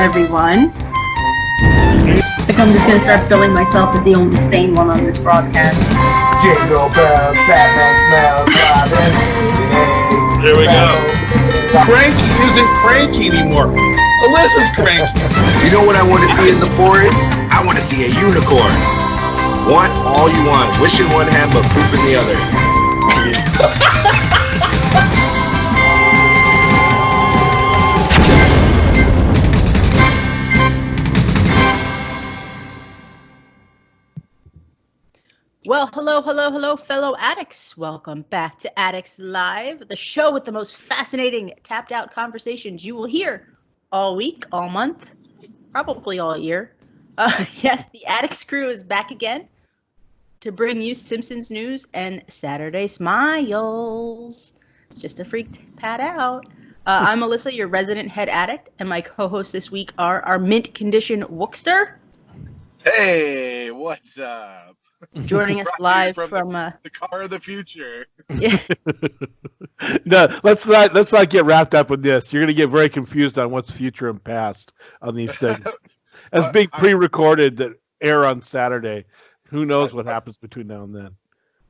everyone. I think I'm just going to start billing myself as the only sane one on this broadcast. Jingle bells, Batman smells, Robin. There we go. Cranky isn't cranky anymore. Alyssa's cranky. You know what I want to see in the forest? I want to see a unicorn. Want all you want. Wish in one hand, but poop in the other. Well, hello, fellow addicts. Welcome back to Addicts Live, the show with the most fascinating tapped out conversations you will hear all week, all month, probably all year. Yes, the Addicts Crew is back again to bring you Simpsons news and Saturday smiles. Just to freak Pat out. I'm Alissa, your resident head addict, and my co-hosts this week are our mint condition Wookster. Hey, what's up? Joining us live from the car of the future. Yeah. No, let's not get wrapped up with this. You're going to get very confused on what's future and past on these things. As being pre-recorded that air on Saturday, who knows what happens between now and then.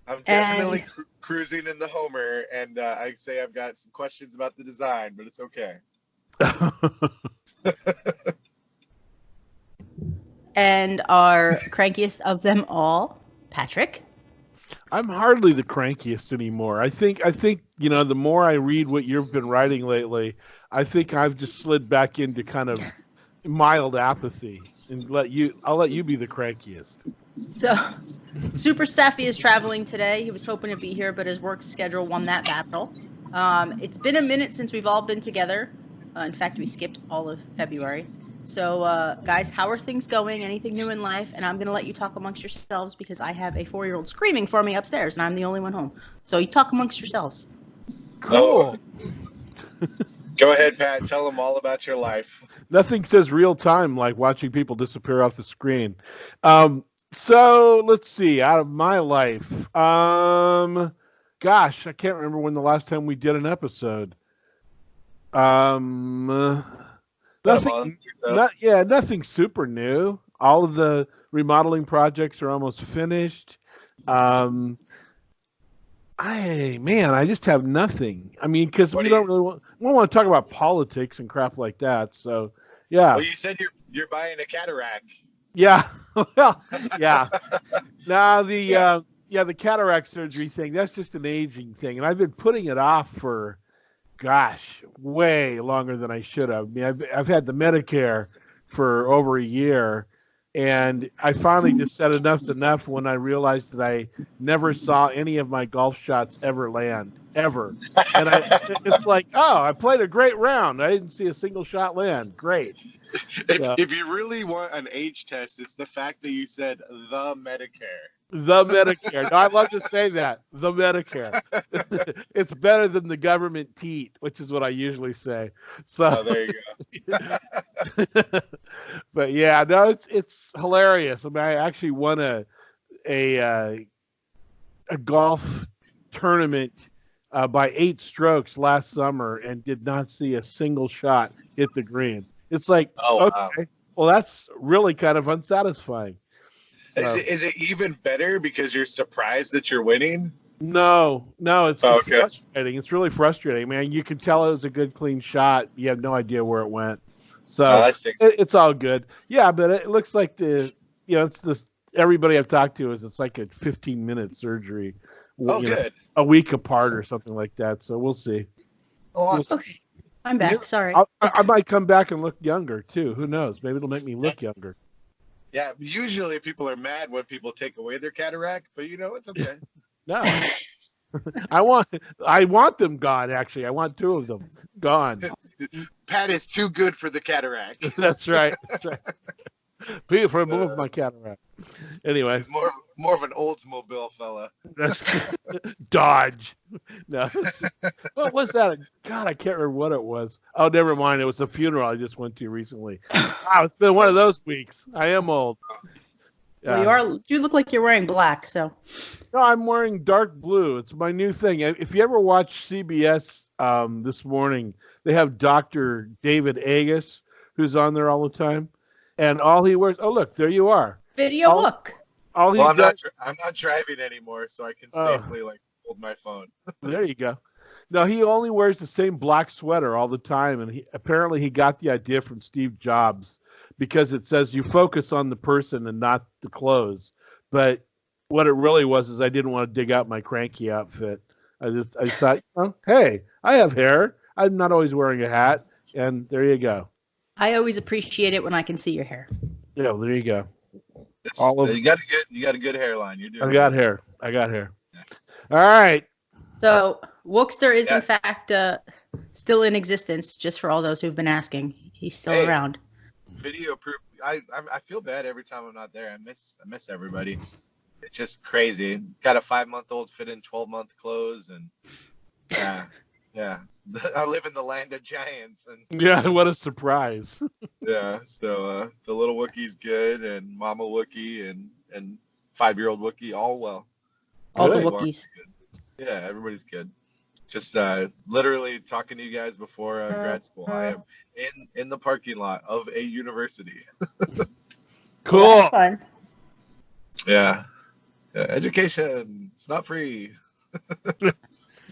I'm definitely cruising in the Homer, and I say I've got some questions about the design, but it's okay. And our crankiest of them all, Patric. I'm hardly the crankiest anymore. I think the more I read what you've been writing lately, I think I've just slid back into kind of mild apathy and I'll let you be the crankiest. So, Super Safi is traveling today. He was hoping to be here, but his work schedule won that battle. It's been a minute since we've all been together. In fact, we skipped all of February. So, guys, how are things going? Anything new in life? And I'm going to let you talk amongst yourselves because I have a 4-year-old screaming for me upstairs, and I'm the only one home. So you talk amongst yourselves. Cool. Go ahead, Pat. Tell them all about your life. Nothing says real time like watching people disappear off the screen. So let's see. Out of my life, gosh, I can't remember when the last time we did an episode. Nothing super new. All of the remodeling projects are almost finished. I just have nothing. I mean, because we don't want to talk about politics and crap like that. So, yeah. Well, you said you're buying a cataract. Yeah. Well, yeah. Now the cataract surgery thing, that's just an aging thing, and I've been putting it off for, gosh, way longer than I should have. I mean, I've had the Medicare for over a year, and I finally just said enough's enough when I realized that I never saw any of my golf shots ever land, ever. And it's like, oh, I played a great round. I didn't see a single shot land. Great. If you really want an age test, it's the fact that you said the Medicare. The Medicare. No, I love to say that. The Medicare. It's better than the government teat, which is what I usually say. So there you go. But yeah, no, it's hilarious. I mean, I actually won a golf tournament by 8 strokes last summer and did not see a single shot hit the green. It's like, okay, well, that's really kind of unsatisfying. So, is it even better because you're surprised that you're winning? No, it's frustrating. It's really frustrating, man. You can tell it was a good, clean shot. You have no idea where it went. So it's all good. Yeah, but it looks like it's this. Everybody I've talked to it's like a 15-minute surgery. Good. A week apart or something like that. So we'll see. Awesome. Okay, I'm back. Sorry. I might come back and look younger too. Who knows? Maybe it'll make me look younger. Yeah, usually people are mad when people take away their cataract, but it's okay. No. I want them gone, actually. I want 2 of them gone. Pat is too good for the cataract. That's right. For remove my cataract. Anyway. He's more of an Oldsmobile fella. That's Dodge. No. What was that? God, I can't remember what it was. Oh, never mind. It was a funeral I just went to recently. Wow, it's been one of those weeks. I am old. Well, you look like you're wearing black, so. No, I'm wearing dark blue. It's my new thing. If you ever watch CBS this morning, they have Dr. David Agus who's on there all the time, and all he wears. Oh, look, there you are. Video All- Wook. All he Well, does. I'm not driving anymore, so I can Oh. safely like hold my phone. There you go. No, he only wears the same black sweater all the time, and apparently he got the idea from Steve Jobs because it says you focus on the person and not the clothes. But what it really was is I didn't want to dig out my cranky outfit. I thought, oh, hey, I have hair. I'm not always wearing a hat, and there you go. I always appreciate it when I can see your hair. Yeah, there you go. It's, All of- you got a good hairline. You're doing I got good. hair. I got hair. All right. So Wookster is Yeah. in fact still in existence. Just for all those who've been asking, he's still Hey. around. Video proof. I feel bad every time I'm not there. I miss everybody. It's just crazy. Got a 5-month-old fit in 12-month clothes, and yeah. I live in the land of giants, and Yeah, what a surprise. yeah. So the little Wookiee's good, and Mama Wookie and 5-year-old Wookie all well. All the Good. Wookiees. Yeah, everybody's good. Just literally talking to you guys before grad school. I am in the parking lot of a university. Cool. That's fun. Yeah. Education. It's not free.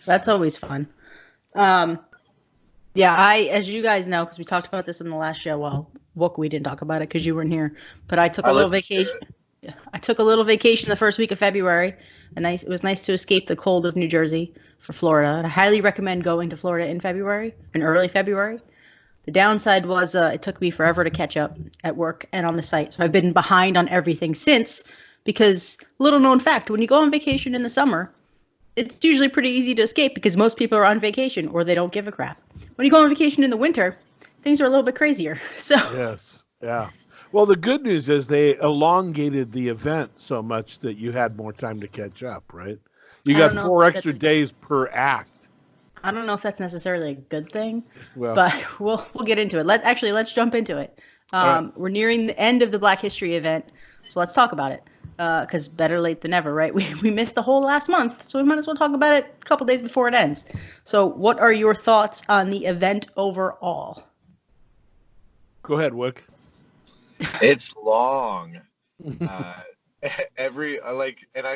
That's always fun. Yeah, as you guys know, because we talked about this in the last show. Well, Wook, we didn't talk about it because you weren't here. But I took a little listened to vacation. I took a little vacation the first week of February. It was nice to escape the cold of New Jersey for Florida. I highly recommend going to Florida in early February. The downside was it took me forever to catch up at work and on the site. So I've been behind on everything since because, little known fact, when you go on vacation in the summer, it's usually pretty easy to escape because most people are on vacation or they don't give a crap. When you go on vacation in the winter, things are a little bit crazier. So Yes. Yeah. Well, the good news is they elongated the event so much that you had more time to catch up, right? You I got don't know 4 if extra that's days per act. I don't know if that's necessarily a good thing, Well, but we'll get into it. Let's jump into it. right. We're nearing the end of the Black History event, so let's talk about it. Because better late than never, right? We missed the whole last month, so we might as well talk about it a couple days before it ends. So, what are your thoughts on the event overall? Go ahead, Wick. It's long. And I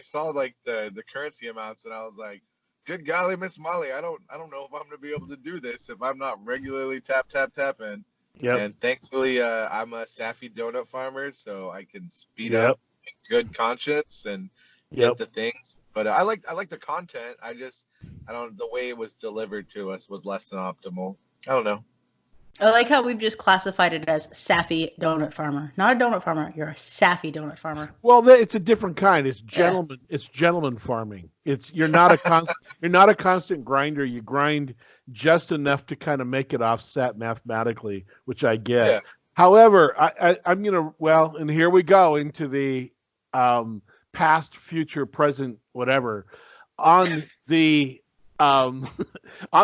saw like the currency amounts, and I was like, good golly, Miss Molly, I don't know if I'm gonna be able to do this if I'm not regularly tapping. Yep. And thankfully, I'm a Safi donut farmer, so I can speed Yep. up in good conscience and Yep. get the things. But I like the content. I don't. The way it was delivered to us was less than optimal. I don't know. I like how we've just classified it as Safi donut farmer. Not a donut farmer. You're a Safi donut farmer. Well, it's a different kind. It's gentleman. It's gentleman farming. You're not a constant grinder. You grind just enough to kind of make it offset mathematically, which I get. Yeah. However, I'm gonna and here we go into the past, future, present, whatever on the on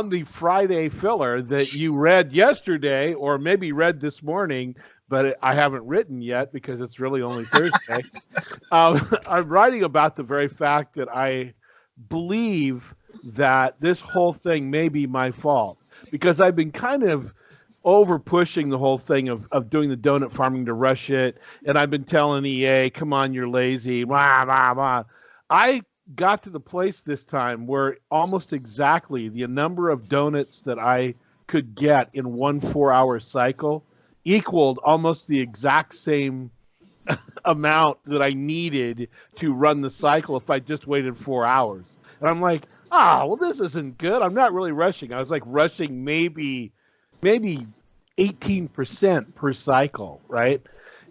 the Friday filler that you read yesterday, or maybe read this morning, but I haven't written yet because it's really only Thursday. I'm writing about the very fact that I believe that this whole thing may be my fault because I've been kind of over pushing the whole thing of doing the donut farming to rush it. And I've been telling EA, come on, you're lazy, blah, blah, blah. I got to the place this time where almost exactly the number of donuts that I could get in 1 4-hour cycle equaled almost the exact same amount that I needed to run the cycle if I just waited 4 hours. And I'm like, well, this isn't good. I'm not really rushing. I was like rushing maybe 18% per cycle, right?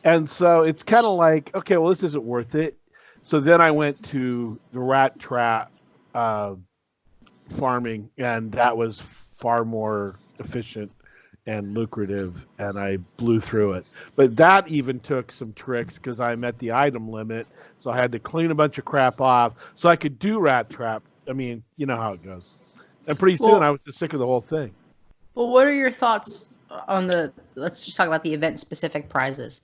And so it's kind of like, okay, well, this isn't worth it. So then I went to the rat trap farming, and that was far more efficient and lucrative, and I blew through it. But that even took some tricks because I'm at the item limit, so I had to clean a bunch of crap off so I could do rat trap. I mean, you know how it goes. And pretty soon I was just sick of the whole thing. Well, what are your thoughts on let's just talk about the event-specific prizes.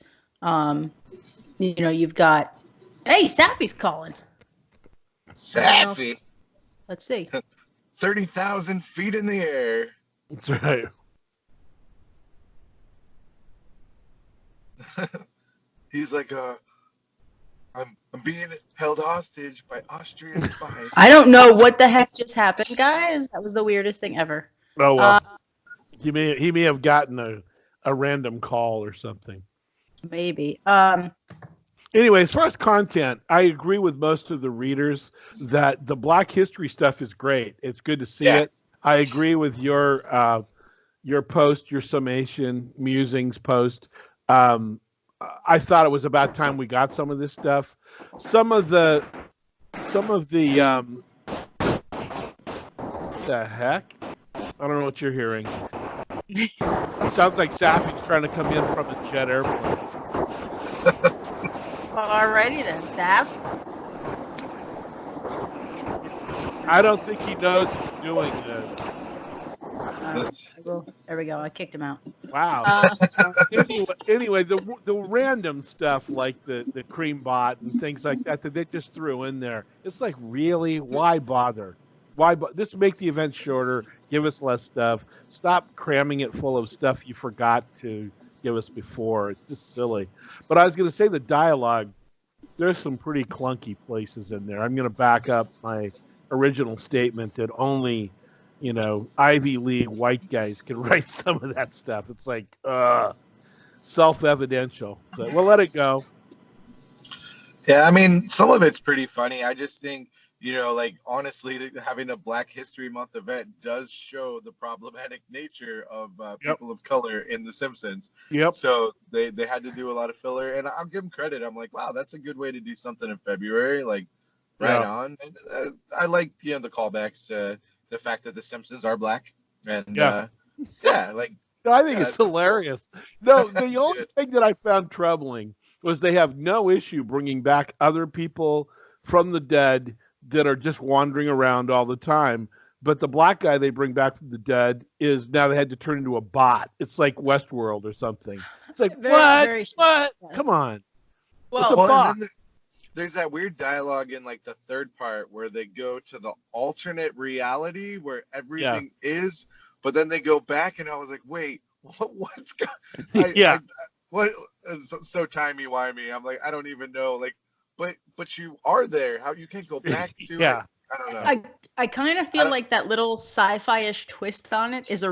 You've got, hey, Safi's calling. Safi. Let's see. 30,000 feet in the air. That's right. He's like, I'm being held hostage by Austrian spies. I don't know what the heck just happened, guys. That was the weirdest thing ever. Oh well, he may have gotten a random call or something. Maybe. Anyway, as far as content, I agree with most of the readers that the Black History stuff is great. It's good to see it. I agree with your post, your summation, musings post. I thought it was about time we got some of this stuff. Some of the the heck? I don't know what you're hearing. It sounds like Safi's trying to come in from a jet airplane. Alrighty then, Saf. I don't think he knows he's doing this. There we go. I kicked him out. Wow. Anyway, the random stuff like the cream bot and things like that they just threw in there. It's like, really? Why bother? Just make the event shorter. Give us less stuff. Stop cramming it full of stuff you forgot to give us before. It's just silly. But I was going to say the dialogue, there's some pretty clunky places in there. I'm going to back up my original statement that only, Ivy League white guys can write some of that stuff. It's like self-evidential. But we'll let it go. Yeah, I mean, some of it's pretty funny. I just think, honestly, having a Black History Month event does show the problematic nature of people of color in The Simpsons. Yep. So they had to do a lot of filler, and I'll give them credit. I'm like, wow, that's a good way to do something in February. Like, right on. And, I like, the callbacks to the fact that The Simpsons are black. And, No, I think it's hilarious. No, the only thing that I found troubling was they have no issue bringing back other people from the dead that are just wandering around all the time. But the black guy they bring back from the dead is now they had to turn into a bot. It's like Westworld or something. It's like, what? Come on. Well, it's a bot. And then there's that weird dialogue in like the third part where they go to the alternate reality where everything is, but then they go back and I was like, wait, what's going what so timey-wimey. I'm like, I don't even know. Like, but you are there. How you can't go back to it? I don't know. I kind of feel like that little sci-fi-ish twist on it is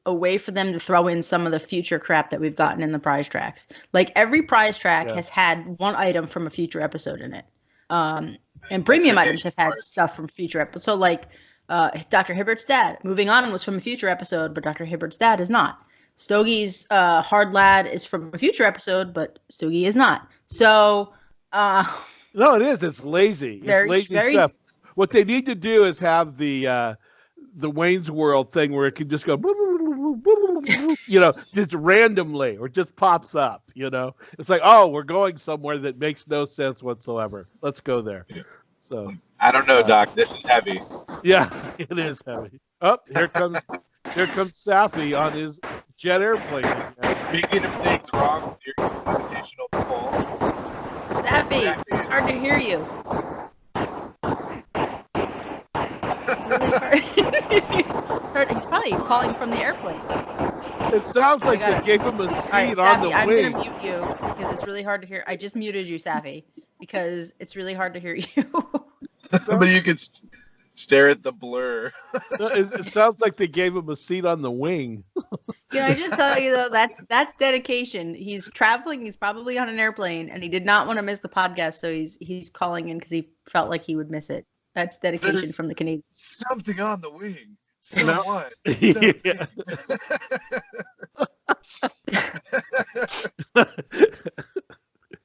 a way for them to throw in some of the future crap that we've gotten in the prize tracks. Like every prize track has had one item from a future episode in it. And premium items have had stuff from future episodes. So like Dr. Hibbert's dad, Moving On, was from a future episode, but Dr. Hibbert's dad is not. Stogie's Hard Lad is from a future episode, but Stogie is not. So no, it is. It's lazy. It's lazy stuff. What they need to do is have the Wayne's World thing where it can just go, just randomly, or just pops up. It's like, oh, we're going somewhere that makes no sense whatsoever. Let's go there. Yeah. So I don't know, Doc. This is heavy. Yeah, it is heavy. Oh, here comes Safi on his jet airplane. Speaking of things wrong, your invitational poll. Safi, it's hard to hear you. He's probably calling from the airplane. It sounds like they gave him a seat on the wing. I'm going to mute you because it's really hard to hear. I just muted you, Safi, because it's really hard to hear you. But you could stare at the blur. It sounds like they gave him a seat on the wing. Can I just tell you, though, that's dedication. He's traveling. He's probably on an airplane, and he did not want to miss the podcast, so he's calling in because he felt like he would miss it. That's dedication from the Canadians. Something on the wing. What?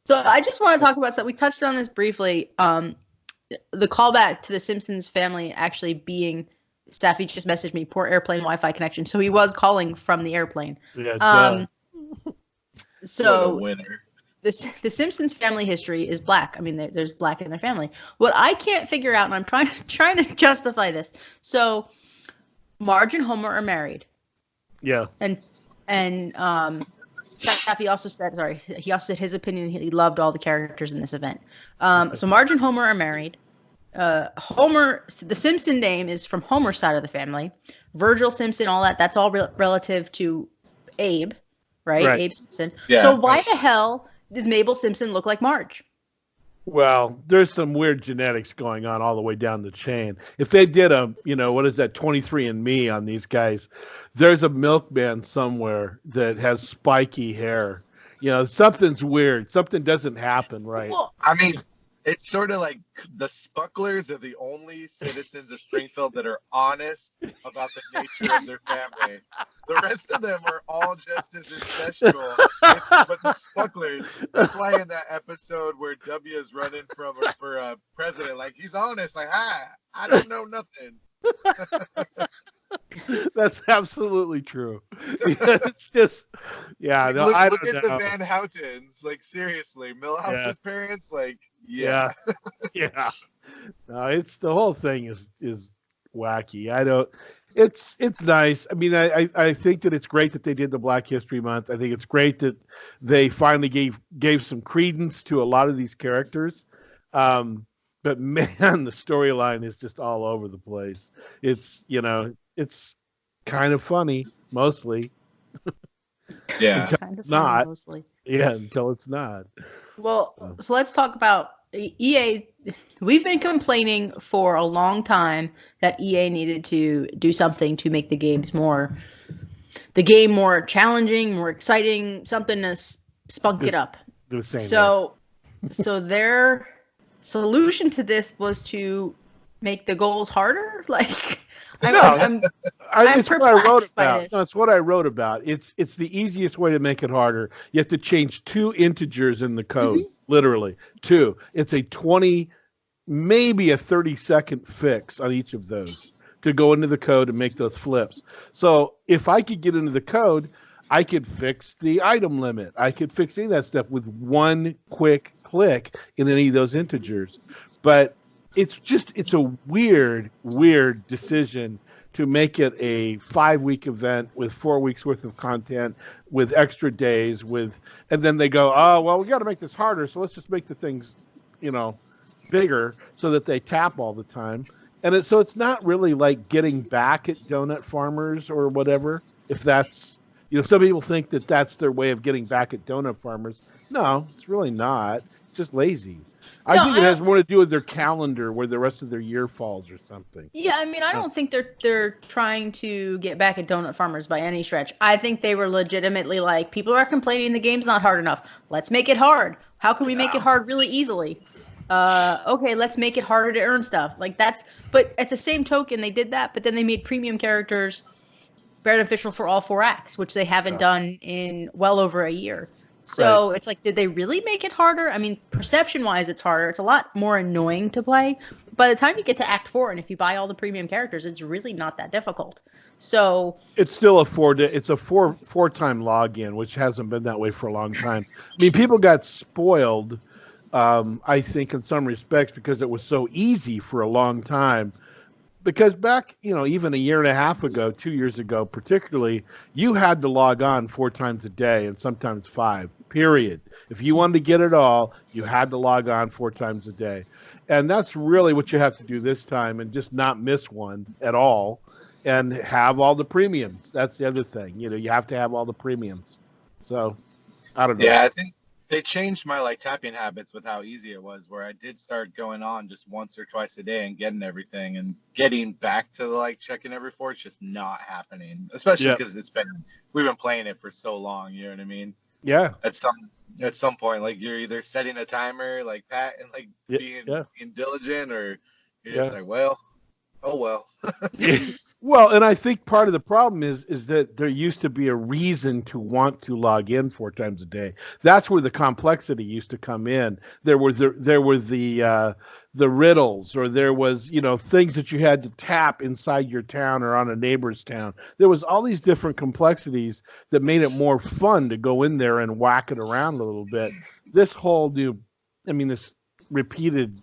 So I just want to talk about something. We touched on this briefly. The callback to the Simpsons family actually being, Safi just messaged me, poor airplane Wi-Fi connection. So he was calling from the airplane. Yeah, so what a winner. The Simpsons family history is black. I mean, there's black in their family. What I can't figure out, and I'm trying to justify this. So Marge and Homer are married. Yeah. And Safi also said, he also said his opinion. He loved all the characters in this event. So Marge and Homer are married. Homer, the Simpson name is from Homer's side of the family. Virgil Simpson, all that, that's all relative to Abe. right? Right. Abe Simpson. Yeah. So why the hell does Mabel Simpson look like Marge? Well, there's some weird genetics going on all the way down the chain. If they did a, what is that, 23andMe on these guys, there's a milkman somewhere that has spiky hair. Something's weird. Something doesn't happen right. Well, I mean, it's sort of like the Spucklers are the only citizens of Springfield that are honest about the nature of their family. The rest of them are all just as incestual. But the Spucklers, that's why in that episode where W is running for president, like, he's honest, like, I don't know nothing. That's absolutely true. It's just, yeah. No, I look don't at know. the Van Houtens, like, seriously, Millhouse's parents, like, yeah. Yeah. No, it's the whole thing is wacky. I don't. It's nice. I mean, I think that it's great that they did the Black History Month. I think it's great that they finally gave some credence to a lot of these characters. But man, the storyline is just all over the place. It's it's kind of funny mostly. Yeah. Until kind of it's not. mostly. Yeah, until it's not. Well, so let's talk about EA. We've been complaining for a long time that EA needed to do something to make the game more challenging, more exciting, something to spunk it up. The same. So their solution to this was to make the goals harder. Like, I'm it's what I wrote by about. this. No, it's what I wrote about. It's the easiest way to make it harder. You have to change 2 integers in the code, literally 2. It's a 20, maybe a 30-second fix on each of those to go into the code and make those flips. So if I could get into the code, I could fix the item limit. I could fix any of that stuff with one quick click in any of those integers. But it's a weird decision to make it a 5-week event with 4 weeks worth of content, with extra days, and then they go, oh, well, we got to make this harder. So let's just make the things, bigger so that they tap all the time. And so it's not really like getting back at donut farmers or whatever. If that's, some people think that that's their way of getting back at donut farmers. No, it's really not. It's just lazy. I think it has more to do with their calendar, where the rest of their year falls or something. Yeah, I mean, I don't think they're trying to get back at donut farmers by any stretch. I think they were legitimately like, people are complaining the game's not hard enough. Let's make it hard. How can we make it hard really easily? Okay, let's make it harder to earn stuff. Like, but at the same token, they did that, but then they made premium characters beneficial for all 4 acts, which they haven't done in well over a year. So It's like, did they really make it harder? I mean, perception-wise, it's harder. It's a lot more annoying to play. By the time you get to Act 4, and if you buy all the premium characters, it's really not that difficult. So it's still a 4-time login, which hasn't been that way for a long time. I mean, people got spoiled, I think, in some respects, because it was so easy for a long time. Because back, even a year and a half ago, 2 years ago, particularly, you had to log on 4 times a day and sometimes 5, period. If you wanted to get it all, you had to log on 4 times a day. And that's really what you have to do this time, and just not miss one at all and have all the premiums. That's the other thing. You have to have all the premiums. So, I don't know. Yeah, I think they changed my tapping habits with how easy it was, where I did start going on just once or twice a day and getting everything, and getting back to checking every 4, it's just not happening, especially because we've been playing it for so long. You know what I mean? Yeah. At some point, you're either setting a timer like Pat and being diligent, or you're just like, well, oh well. Well, and I think part of the problem is that there used to be a reason to want to log in 4 times a day. That's where the complexity used to come in. There were the riddles, or there was things that you had to tap inside your town or on a neighbor's town. There was all these different complexities that made it more fun to go in there and whack it around a little bit. This whole this repeated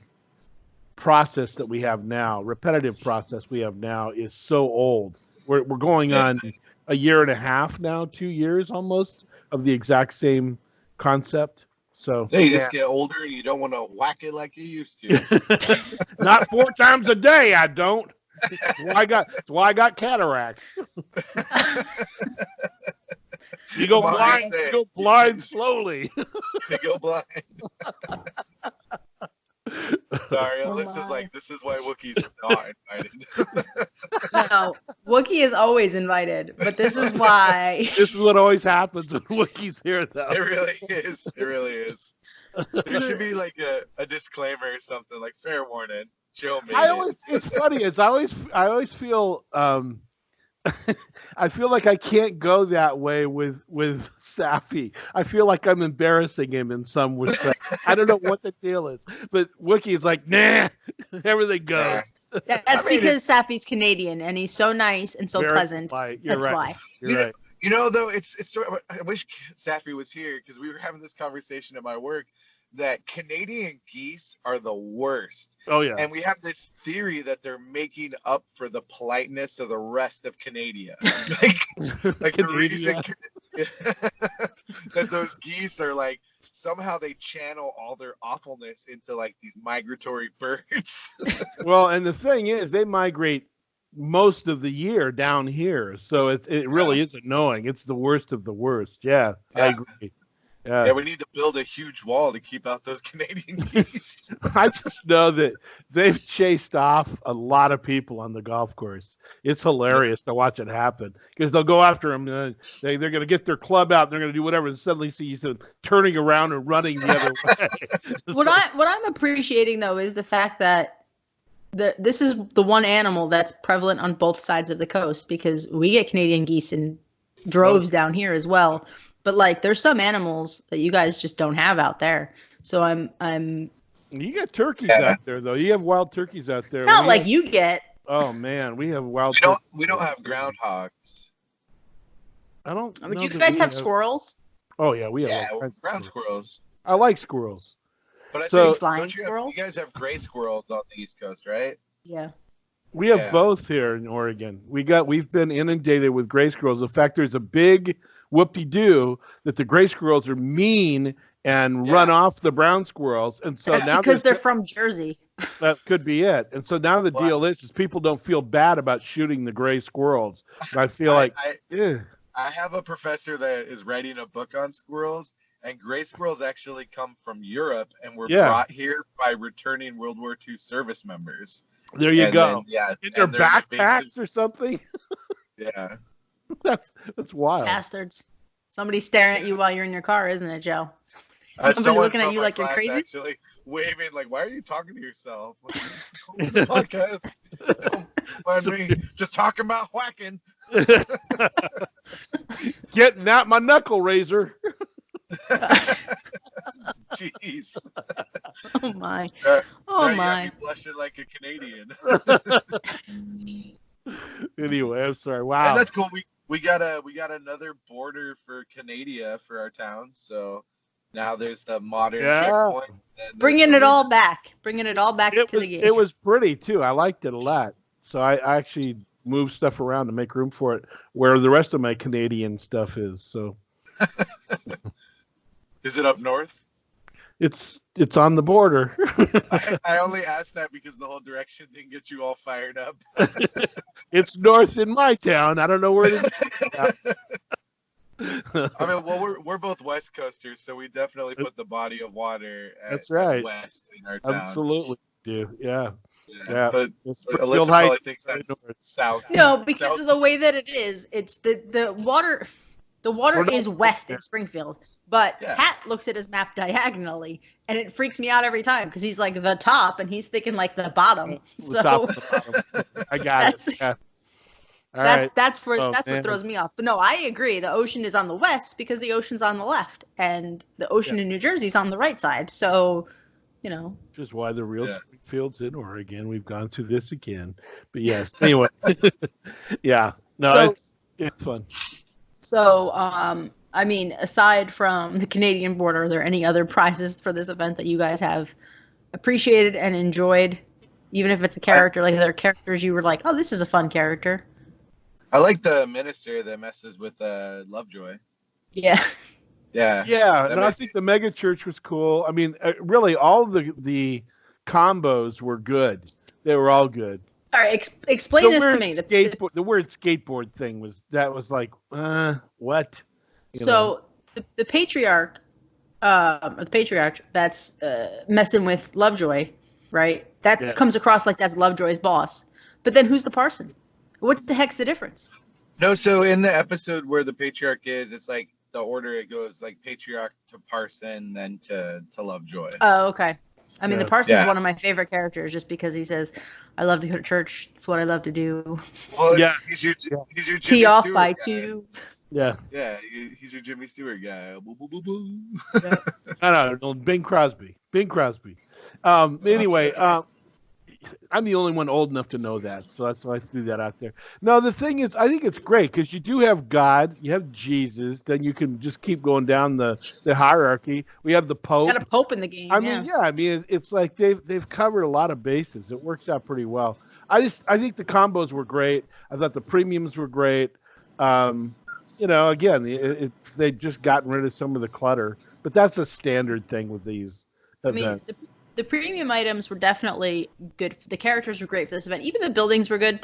process that we have now, repetitive process we have now, is so old. We're going on a year and a half now, 2 years almost, of the exact same concept. So you just get older and you don't want to whack it like you used to. Not 4 times a day, I don't. That's why I got cataracts. You go Mom, blind. say You it. go blind slowly. You go blind. Sorry, Oh Alyssa's my. like, this is why Wookiees are not invited. No, Wookiee is always invited, but this is why. This is what always happens when Wookiee's here, though. It really is. It really is. There should be like a disclaimer or something, like fair warning. Joe made it. It's funny. I always feel I feel like I can't go that way with Safi. I feel like I'm embarrassing him in some respect. I don't know what the deal is, but Wookie is like, nah, everything goes. That's because Safi's Canadian and he's so nice and so Very pleasant. polite. You're That's right. why. You're right. You know, though, it's sort of, I wish Safi was here because we were having this conversation at my work that Canadian geese are the worst. Oh yeah. And we have this theory that they're making up for the politeness of the rest of Canada. like the reason that those geese are like, somehow they channel all their awfulness into like these migratory birds. Well, and the thing is, they migrate most of the year down here, so it really is annoying. It's the worst of the worst. Yeah. I agree. Yeah, we need to build a huge wall to keep out those Canadian geese. I just know that they've chased off a lot of people on the golf course. It's hilarious to watch it happen because they'll go after them. They're going to get their club out. And they're going to do whatever, and suddenly see them turning around and running the other way. What I'm appreciating though is the fact that this is the one animal that's prevalent on both sides of the coast, because we get Canadian geese in droves down here as well. But like, there's some animals that you guys just don't have out there. So I'm. You got turkeys out there though. You have wild turkeys out there. Not like you get. Oh man, we have wild. We don't have groundhogs. I don't. But you guys have squirrels. Oh yeah, we have. Yeah, ground squirrels. I like squirrels. But I So- think Flying squirrels? You guys have gray squirrels on the East Coast, right? Yeah. We have Yeah. both here in Oregon. We've been inundated with gray squirrels. In fact, there's a big whoop-de-doo that the gray squirrels are mean and run off the brown squirrels, and so That's now because they're from Jersey. that could be it. And so now the deal is people don't feel bad about shooting the gray squirrels. And I feel I have a professor that is writing a book on squirrels, and gray squirrels actually come from Europe and were brought here by returning World War II service members. there you go. Then, In their backpacks or something. Yeah. That's wild. Bastards. Somebody's staring at you while you're in your car, isn't it, Joe? Somebody Someone looking at from you my like you're class crazy? Actually waving, like, why are you talking to yourself? Like, podcast. Don't mind me. Just talking about whacking. Getting out my knuckle razor. Jeez. Oh my. Now Oh you got my. me blushing like a Canadian. Anyway, I'm sorry. Wow. And that's cool. We got another border for Canada for our town. So now there's the modern checkpoint. And Bringing it all back. Bringing it all back to the game. It was pretty too. I liked it a lot. So I actually moved stuff around to make room for it where the rest of my Canadian stuff is. So Is it up north? it's on the border. I only asked that because the whole direction didn't get you all fired up. It's north in my town. I don't know where it is. I mean, well, we're both West Coasters, so we definitely put the body of water That's right. at west in our town. Absolutely do. Yeah. Yeah. But It's Alyssa Springfield probably Heights, thinks very that's north. south. No, because South. of the way that it is. It's the water. The water We're not- is west in Springfield, but Yeah. Pat looks at his map diagonally, and it freaks me out every time because he's like the top, and he's thinking like the bottom. The top and the bottom. I got it. Yeah. All right. That's Oh, what man. throws me off. But no, I agree. The ocean is on the west because the ocean's on the left, and the ocean in New Jersey's on the right side. So, Which is why the real Yeah. Springfield's in Oregon. We've gone through this again. But yes, anyway. Yeah. No, So- it's fun. So, I mean, aside from the Canadian border, are there any other prizes for this event that you guys have appreciated and enjoyed? Even if it's a character, like other characters you were like, oh, this is a fun character. I like the minister that messes with Lovejoy. Yeah. Yeah. Yeah, That and I makes- think the mega church was cool. I mean, really, all the combos were good. They were all good. All right, explain this to me. The word skateboard thing was like, what? So the patriarch, the patriarch that's messing with Lovejoy, right? That comes across like that's Lovejoy's boss. But then who's the parson? What the heck's the difference? No, so in the episode where the patriarch is, it's like the order it goes like patriarch to parson, then to Lovejoy. Oh, okay. I mean, the parson's Yeah. one of my favorite characters just because he says, "I love to go to church. It's what I love to do." Well, Yeah. he's your Jimmy Tee off Stewart by guy. 2. Yeah. Yeah, he's your Jimmy Stewart guy. Boo, boo, boo, boo. No, Bing Crosby. Anyway, I'm the only one old enough to know that, so that's why I threw that out there. No, the thing is, I think it's great because you do have God, you have Jesus, then you can just keep going down the hierarchy. We have the Pope. Got a pope in the game. I mean, it's like they've covered a lot of bases. It works out pretty well. I think the combos were great. I thought the premiums were great. Again, if they'd just gotten rid of some of the clutter, but that's a standard thing with these events. I mean, the premium items were definitely good. The characters were great for this event. Even the buildings were good.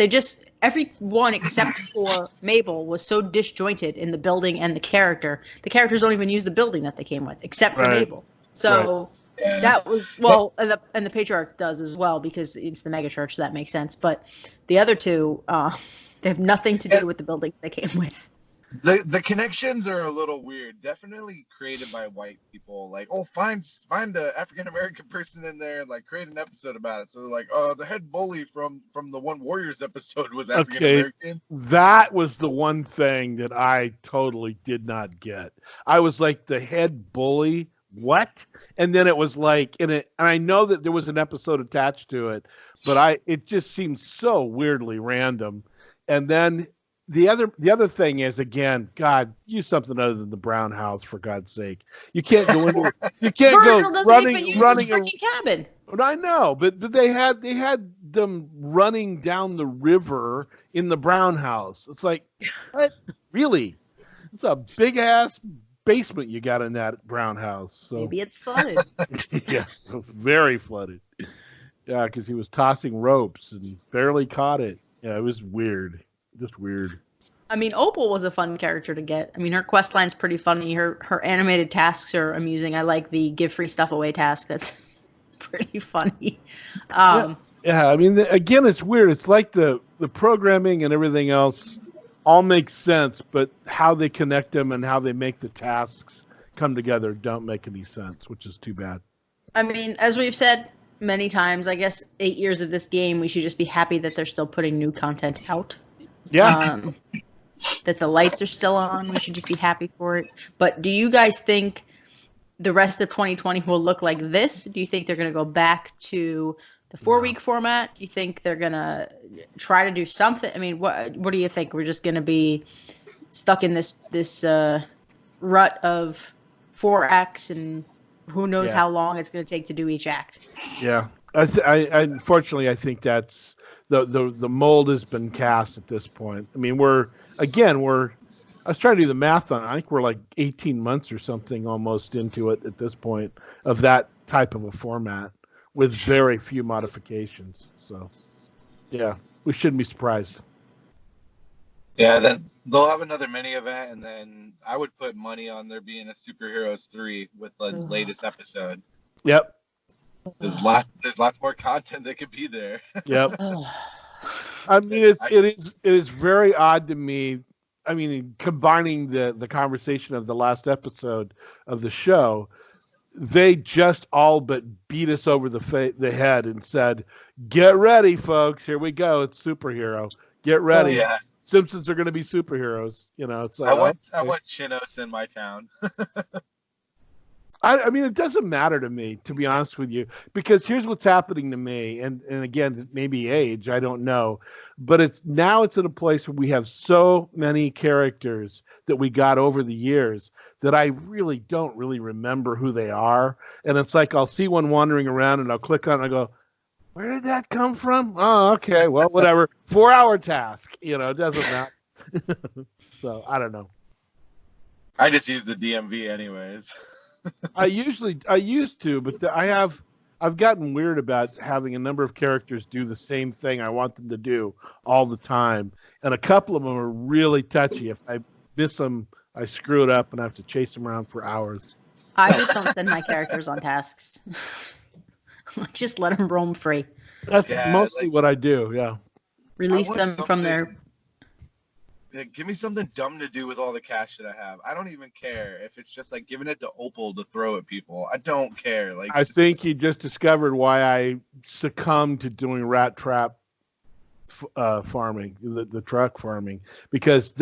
Everyone except for Mabel was so disjointed in the building and the character. The characters don't even use the building that they came with, except for Mabel. So that was, and the patriarch does as well because it's the mega church, so that makes sense. But the other two, they have nothing to do with the building they came with. The connections are a little weird. Definitely created by white people. Like, find a African American person in there and like create an episode about it. So like, the head bully from the One Warriors episode was African American. That was the one thing that I totally did not get. I was like, the head bully, what? And then it was like, and I know that there was an episode attached to it, but it just seemed so weirdly random. And then the other thing is, again, God, use something other than the brown house, for God's sake. You can't go into you can't Virgil go running his running freaking cabin. I know, but they had them running down the river in the brown house. It's like, what? Really? It's a big ass basement you got in that brown house. So Maybe it's flooded. yeah, very flooded. Yeah, because he was tossing ropes and barely caught it. Yeah, it was weird. Just weird. I mean, Opal was a fun character to get. I mean, her quest line's pretty funny. Her animated tasks are amusing. I like the give free stuff away task. That's pretty funny. Yeah, I mean, again, it's weird. It's like the programming and everything else all makes sense, but how they connect them and how they make the tasks come together don't make any sense, which is too bad. I mean, as we've said many times, I guess 8 years of this game, we should just be happy that they're still putting new content out. Yeah. That the lights are still on. We should just be happy for it. But do you guys think the rest of 2020 will look like this? Do you think they're going to go back to the 4-week format? Do you think they're going to try to do something? I mean, what do you think? We're just going to be stuck in this rut of 4 acts, and who knows how long it's going to take to do each act? Yeah. I unfortunately, I think that's the mold has been cast at this point. I mean, I was trying to do the math on it. I think we're like 18 months or something almost into it at this point of that type of a format with very few modifications. So, yeah, we shouldn't be surprised. Yeah, then they'll have another mini event, and then I would put money on there being a Superheroes 3 with the latest episode. Yep. There's lots more content that could be there. Yep. I mean, it is very odd to me. I mean, combining the conversation of the last episode of the show, they just all but beat us over the head and said, "Get ready, folks. Here we go. It's superhero. Get ready. Yeah. Simpsons are going to be superheroes." You know, it's like I want Chinos in my town. I mean, it doesn't matter to me, to be honest with you, because here's what's happening to me, and again, maybe age, I don't know, but it's at a place where we have so many characters that we got over the years that I really don't really remember who they are, and it's like I'll see one wandering around and I'll click on it and I go, where did that come from? Oh, okay, well, whatever. 4-hour task, it doesn't matter. So I don't know. I just use the DMV anyways. I used to, but I've gotten weird about having a number of characters do the same thing I want them to do all the time, and a couple of them are really touchy. If I miss them I screw it up and I have to chase them around for hours. I just don't send my characters on tasks. Just let them roam free. That's Yeah, mostly like- what I do. Yeah. Release want them from their. Yeah, give me something dumb to do with all the cash that I have. I don't even care if it's just like giving it to Opal to throw at people. I don't care. Like I think you just discovered why I succumbed to doing rat trap farming, the truck farming, because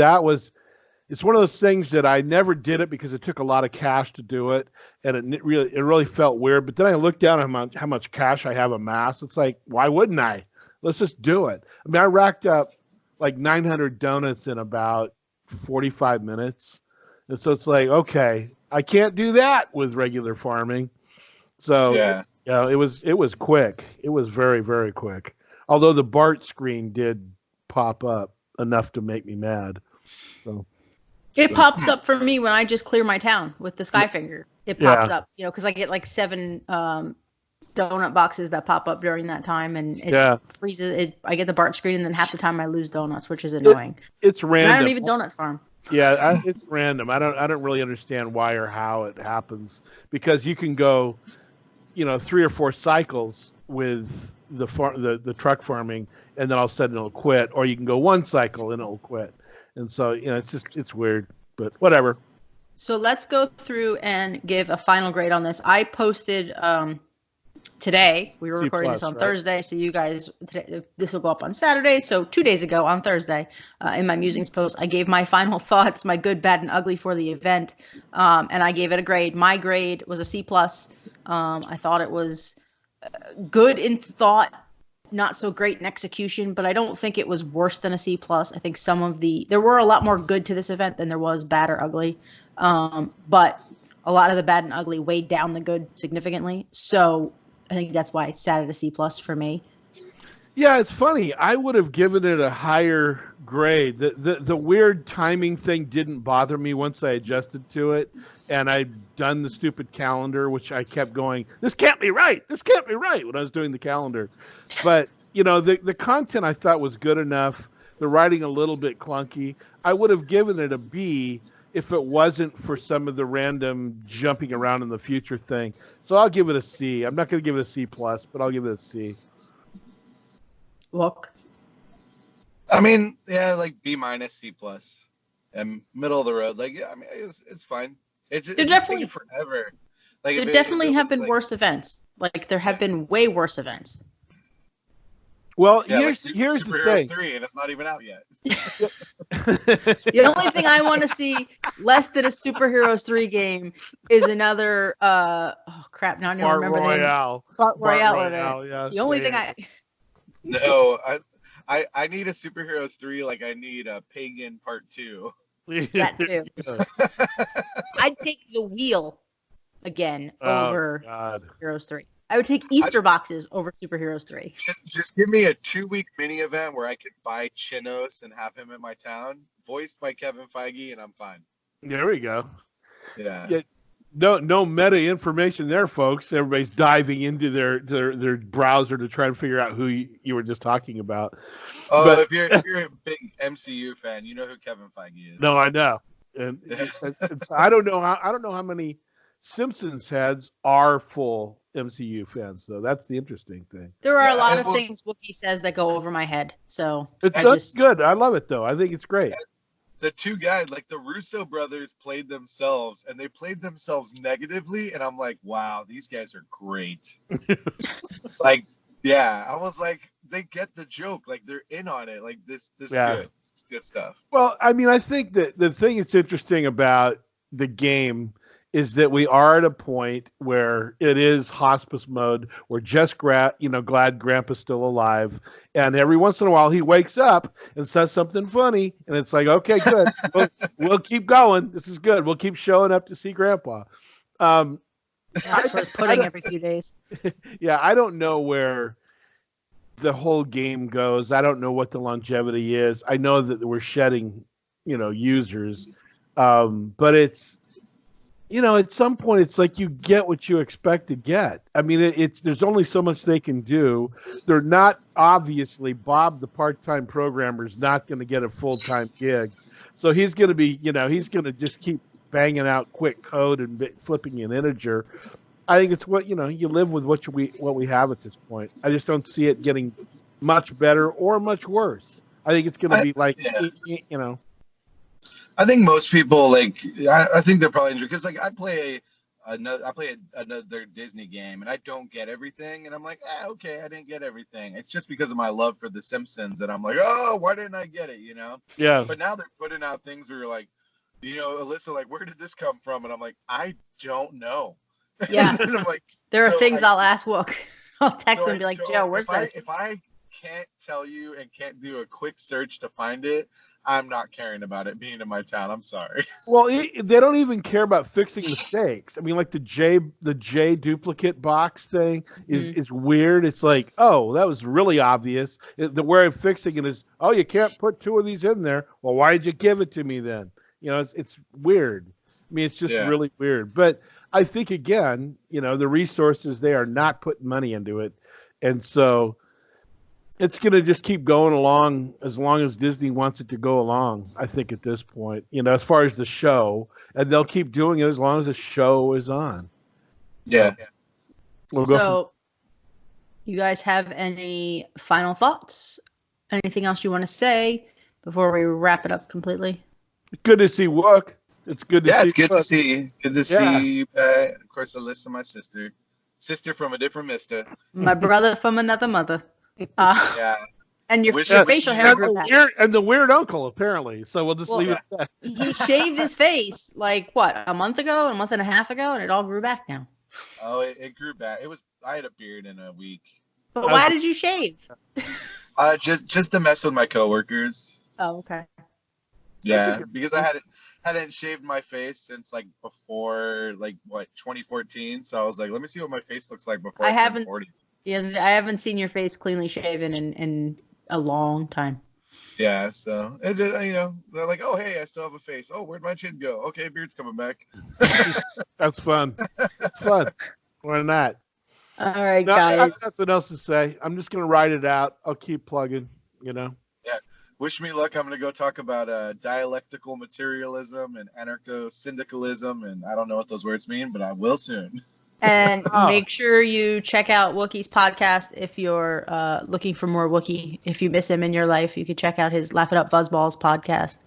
it's one of those things that I never did it because it took a lot of cash to do it, and it really felt weird. But then I looked down at how much cash I have amassed. It's like, why wouldn't I? Let's just do it. I mean, I racked up like 900 donuts in about 45 minutes. And so it's like, okay, I can't do that with regular farming. So yeah. it was quick. It was very, very quick. Although the BART screen did pop up enough to make me mad. So It pops up for me when I just clear my town with the Skyfinger. It pops up, because I get like 7 donut boxes that pop up during that time, and it freezes it. I get the BART screen, and then half the time I lose donuts, which is annoying. It's random. And I don't even donut farm. Yeah, it's random. I don't really understand why or how it happens, because you can go, 3 or 4 cycles with the truck farming, and then all of a sudden it'll quit, or you can go 1 cycle and it'll quit. And so, it's weird, but whatever. So let's go through and give a final grade on this. I posted today. We were recording this on Thursday, so you guys, this will go up on Saturday. So 2 days ago on Thursday, in my musings post, I gave my final thoughts, my good, bad, and ugly for the event, and I gave it a grade. My grade was a C+. I thought it was good in thought, not so great in execution, but I don't think it was worse than a C+. I think there were a lot more good to this event than there was bad or ugly, but a lot of the bad and ugly weighed down the good significantly. So I think that's why it sat at a C+ for me. Yeah, it's funny. I would have given it a higher grade. The weird timing thing didn't bother me once I adjusted to it, and I'd done the stupid calendar, which I kept going, this can't be right. This can't be right when I was doing the calendar. But, the content I thought was good enough. The writing a little bit clunky. I would have given it a B if it wasn't for some of the random jumping around in the future thing. So I'll give it a C. I'm not going to give it a C+, but I'll give it a C. Look. I mean, yeah, like B-, C+, and middle of the road. Like, yeah, I mean, it's fine. It's definitely taking forever. Like, there definitely have been worse events. Like, there have been way worse events. Well, yeah, here's the thing. 3, and it's not even out yet. The only thing I want to see less than a Superheroes 3 game is another oh crap, now I don't remember the name. Bart Royale. Yeah, the only thing No, I need a Superheroes 3 like I need a Pagan Part 2. That too. I'd take the wheel again over Superheroes 3. I would take Easter boxes over Superheroes 3. Just give me a 2-week mini event where I could buy Chinos and have him in my town, voiced by Kevin Feige, and I'm fine. There we go. Yeah. No meta information there, folks. Everybody's diving into their browser to try and figure out who you were just talking about. Oh, but, if you're a big MCU fan, you know who Kevin Feige is. No, I know. And I don't know how many Simpsons heads are full MCU fans, though. That's the interesting thing. There are a lot of things Wookie says that go over my head. So that's good. I love it, though. I think it's great. The two guys, like the Russo brothers, played themselves, and they played themselves negatively, and I'm like, wow, these guys are great. Like, yeah, I was like, they get the joke. Like, they're in on it. Like, this good. It's good stuff. Well, I mean, I think that the thing that's interesting about the game is that we are at a point where it is hospice mode. We're just glad Grandpa's still alive. And every once in a while he wakes up and says something funny. And it's like, okay, good. we'll keep going. This is good. We'll keep showing up to see Grandpa. That's where it's pudding every few days. Yeah, I don't know where the whole game goes. I don't know what the longevity is. I know that we're shedding, users. But it's, at some point, it's like you get what you expect to get. I mean, there's only so much they can do. They're not, obviously, Bob, the part-time programmer, is not going to get a full-time gig. So he's going to be, he's going to just keep banging out quick code and flipping an integer. I think it's what, you live with what we have at this point. I just don't see it getting much better or much worse. I think it's going to be like, Yeah. I think most people I think they're probably because I play another Disney game and I don't get everything and I'm like, okay, I didn't get everything. It's just because of my love for the Simpsons that I'm like, oh, why didn't I get it? Yeah. But now they're putting out things where you're like, Alissa, like, where did this come from? And I'm like, I don't know. Yeah. And I'm like, there are things I'll ask Wook. I'll text him and be like, Joe, where's this? If I can't tell you and can't do a quick search to find it, I'm not caring about it being in my town. I'm sorry. Well, they don't even care about fixing mistakes. I mean, like the J duplicate box thing is weird. It's like, oh, that was really obvious. The way of fixing it is, oh, you can't put 2 of these in there. Well, why did you give it to me then? It's weird. I mean, it's just really weird. But I think again, the resources, they are not putting money into it, and so it's going to just keep going along as long as Disney wants it to go along, I think, at this point, as far as the show. And they'll keep doing it as long as the show is on. Yeah. So, you guys have any final thoughts? Anything else you want to say before we wrap it up completely? It's good to see Wook. It's good to see. It's good to see you. Good to see you. Of course, Alissa, my sister. Sister from a different mister. My brother from another mother. Yeah. And your facial hair grew back. And the weird uncle, apparently. So we'll just leave it at that. He shaved his face a month and a half ago, and it all grew back now. Oh, it grew back. I had a beard in a week. But why did you shave? Just to mess with my coworkers. Oh, okay. Yeah, because I hadn't shaved my face since before 2014. So I was like, let me see what my face looks like before I turn 40. Yes, I haven't seen your face cleanly shaven in a long time. Yeah, so they're like, oh hey, I still have a face. Oh, where'd my chin go? Okay, beard's coming back. That's fun. Fun. Why not? All right, guys. I have nothing else to say. I'm just gonna ride it out. I'll keep plugging. Yeah. Wish me luck. I'm gonna go talk about dialectical materialism and anarcho-syndicalism, and I don't know what those words mean, but I will soon. And make sure you check out Wookie's podcast if you're looking for more Wookie. If you miss him in your life, you can check out his Laugh It Up Fuzzballs podcast.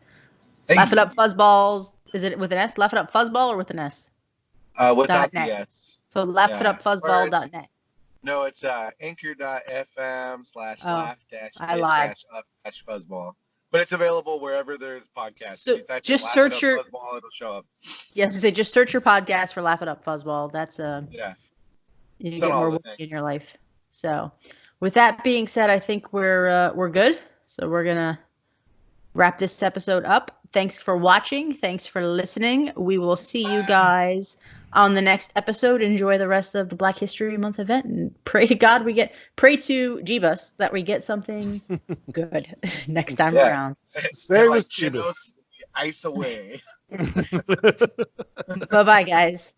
Hey. Laugh It Up Fuzzballs. Is it with an S? Laugh It Up Fuzzball or with an S? Without the S. So laughitupfuzzball.net. No, it's anchor.fm/laugh-up-fuzzball. But it's available wherever there's podcasts. So just search your Fuzzball, it'll show up. Yes, just search your podcast for Laugh It Up Fuzzball. That's you get more Wookie in your life. So, with that being said, I think we're good. So we're gonna wrap this episode up. Thanks for watching. Thanks for listening. We will see you guys on the next episode. Enjoy the rest of the Black History Month event, and pray to Jeebus that we get something good next time around. Save us, Jeebus. Ice away. Bye-bye, guys.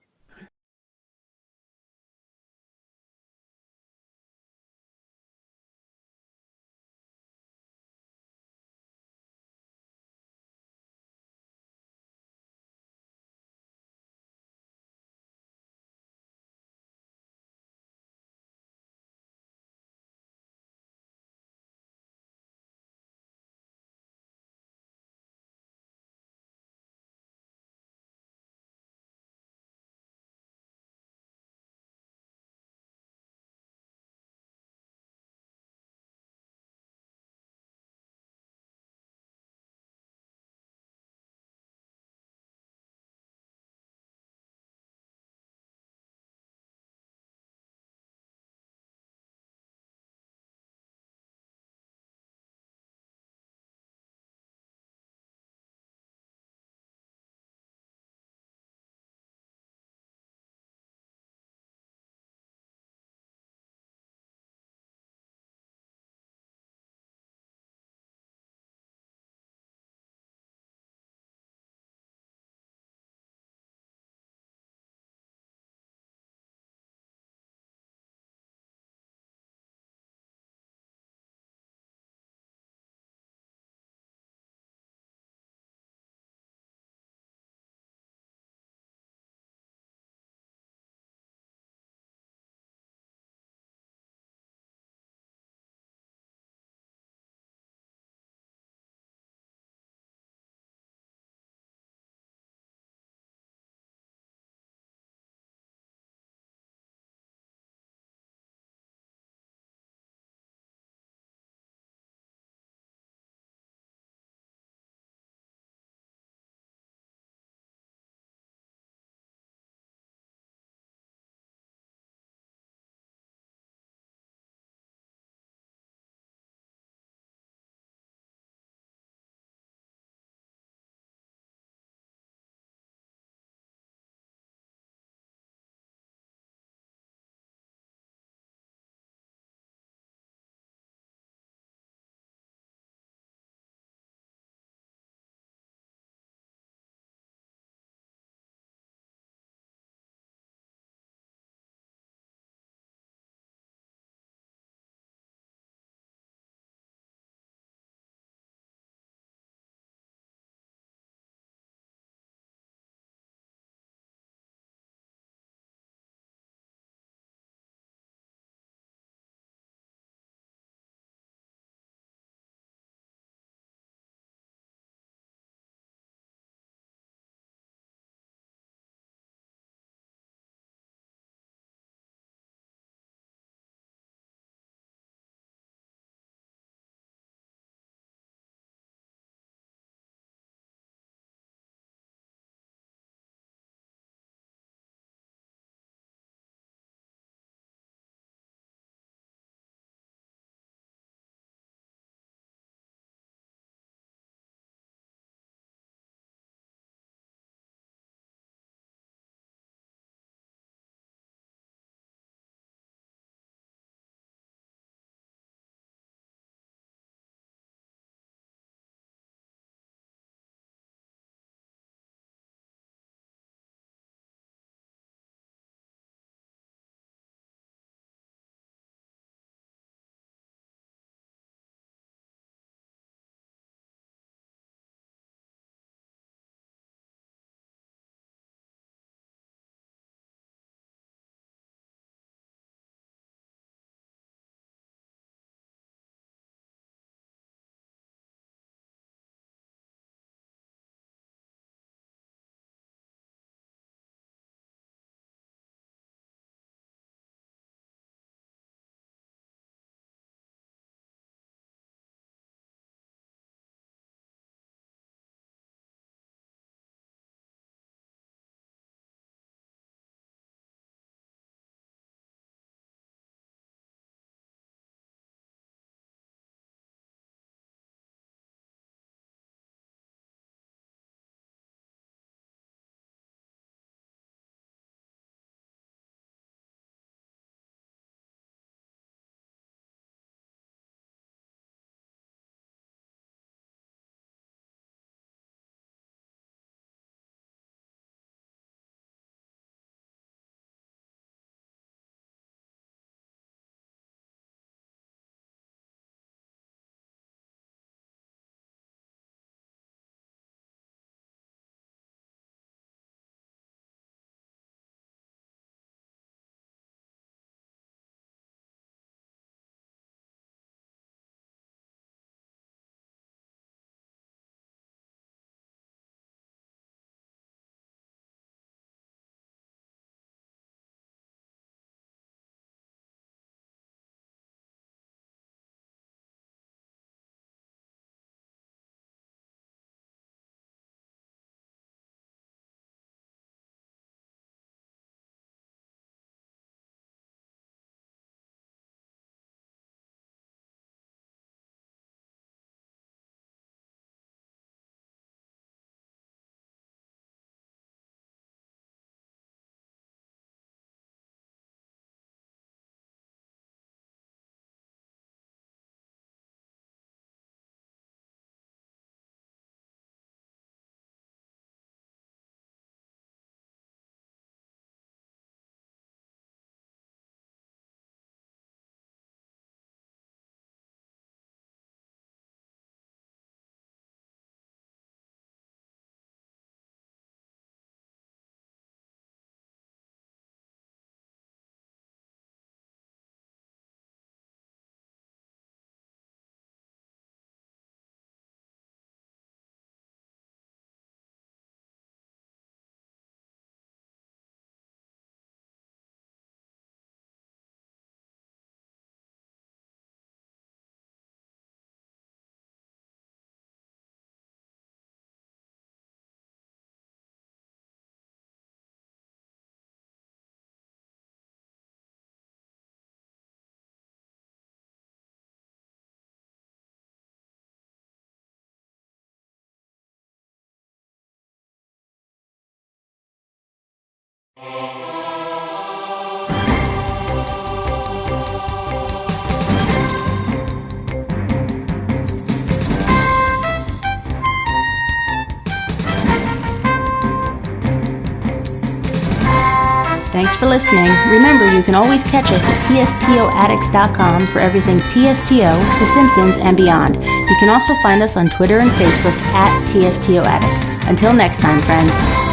Thanks for listening. Remember, you can always catch us at TSTOaddicts.com for everything TSTO, The Simpsons, and beyond. You can also find us on Twitter and Facebook at TSTO Addicts. Until next time, friends.